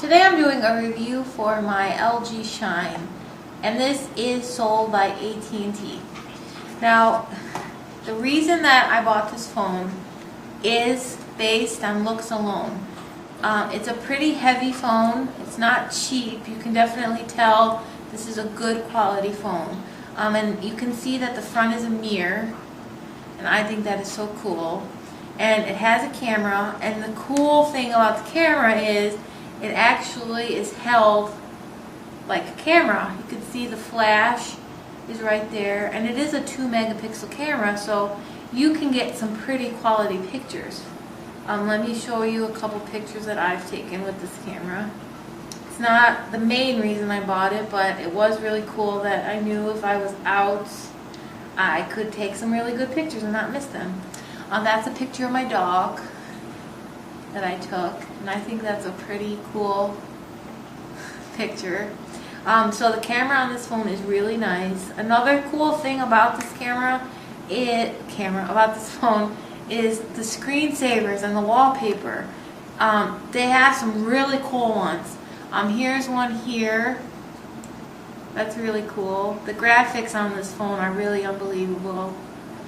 Today I'm doing a review for my LG Shine, and this is sold by AT&T. Now, the reason that I bought this phone is based on looks alone. It's a pretty heavy phone. It's not cheap. You can definitely tell this is a good quality phone. And you can see that the front is a mirror, and I think that is so cool. And it has a camera, and the cool thing about the camera is it actually is held like a camera. You can see the flash is right there, and it is a 2-megapixel camera, so you can get some pretty quality pictures. Let me show you a couple pictures that I've taken with this camera. It's not the main reason I bought it, but it was really cool that I knew if I was out, I could take some really good pictures and not miss them. That's a picture of my dog that I took, and I think that's a pretty cool picture. So the camera on this phone is really nice. Another cool thing about this about this phone is the screensavers and the wallpaper. They have some really cool ones. Here's one here. That's really cool. The graphics on this phone are really unbelievable.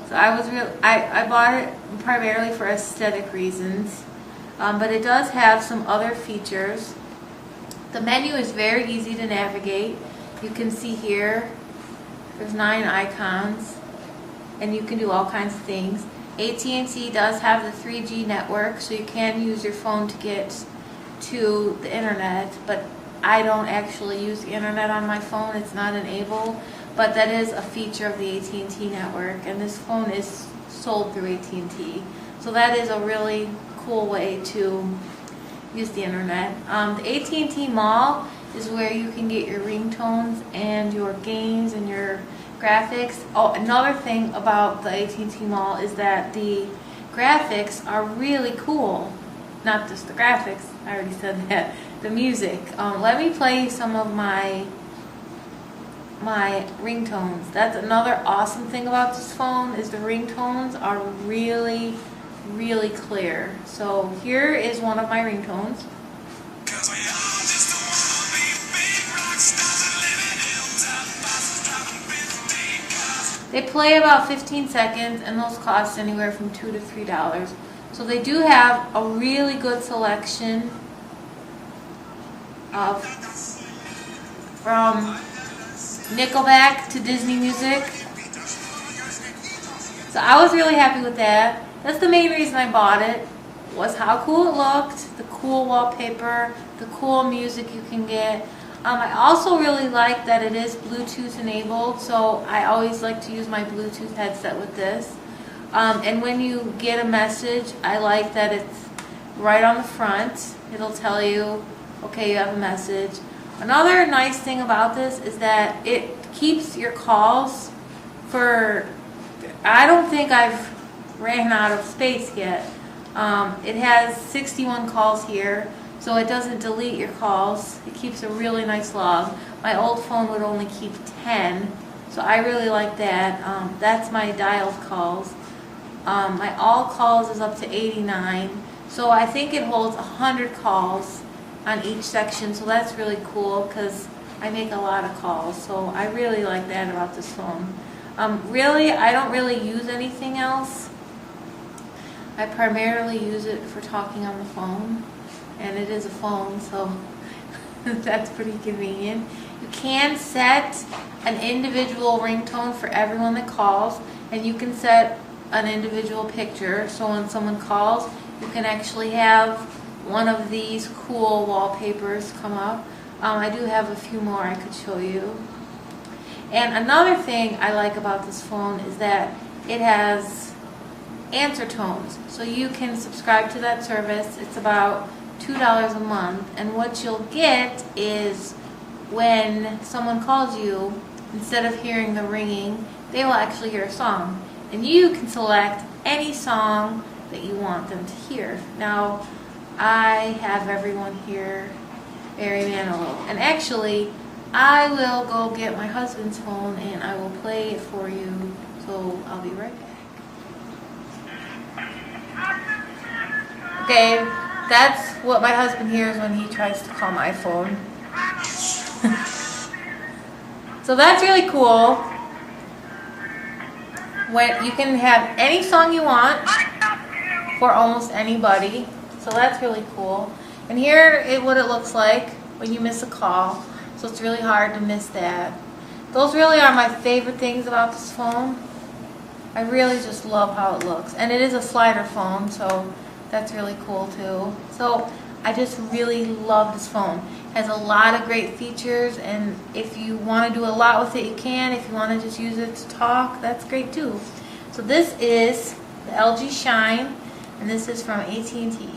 So I bought it primarily for aesthetic reasons, but it does have some other features. The menu is very easy to navigate. You can see here, there's 9 icons, and you can do all kinds of things. AT&T does have the 3G network, so you can use your phone to get to the internet, but I don't actually use the internet on my phone. It's not enabled, but that is a feature of the AT&T network, and this phone is sold through AT&T. So that is a really cool way to use the internet. The AT&T Mall is where you can get your ringtones and your games and your graphics. Oh, another thing about the AT&T Mall is that the graphics are really cool. Not just the graphics, I already said that. The music. Let me play some of my ringtones. That's another awesome thing about this phone, is the ringtones are really clear. So here is one of my ringtones. They play about 15 seconds, and those cost anywhere from $2 to $3. So they do have a really good selection of from Nickelback to Disney music. So I was really happy with that. That's the main reason I bought it, was how cool it looked, the cool wallpaper, the cool music you can get. I also really like that it is Bluetooth enabled, so I always like to use my Bluetooth headset with this. And when you get a message, I like that it's right on the front. It'll tell you, okay, you have a message. Another nice thing about this is that it keeps your calls for, I don't think I've ran out of space yet. It has 61 calls here, so it doesn't delete your calls. It keeps a really nice log. My old phone would only keep 10, so I really like that. That's my dialed calls. My all calls is up to 89, so I think it holds 100 calls on each section, so that's really cool because I make a lot of calls, so I really like that about this phone. Really, I don't really use anything else. I primarily use it for talking on the phone, and it is a phone, so that's pretty convenient. You can set an individual ringtone for everyone that calls, and you can set an individual picture, so when someone calls, you can actually have one of these cool wallpapers come up. I do have a few more I could show you. And another thing I like about this phone is that it has answer tones, so you can subscribe to that service. It's about $2 a month, and what you'll get is when someone calls you, instead of hearing the ringing, they will actually hear a song, and you can select any song that you want them to hear. Now, I have everyone hear Barry Manilow, and actually I will go get my husband's phone and I will play it for you, so I'll be right back. Okay, That's what my husband hears when he tries to call my phone. So that's really cool. When you can have any song you want for almost anybody. So that's really cool. And here is what it looks like when you miss a call. So it's really hard to miss that. Those really are my favorite things about this phone. I really just love how it looks. And it is a slider phone, so that's really cool too. So I just really love this phone. It has a lot of great features, and if you want to do a lot with it, you can. If you want to just use it to talk, that's great too. So this is the LG Shine, and this is from AT&T.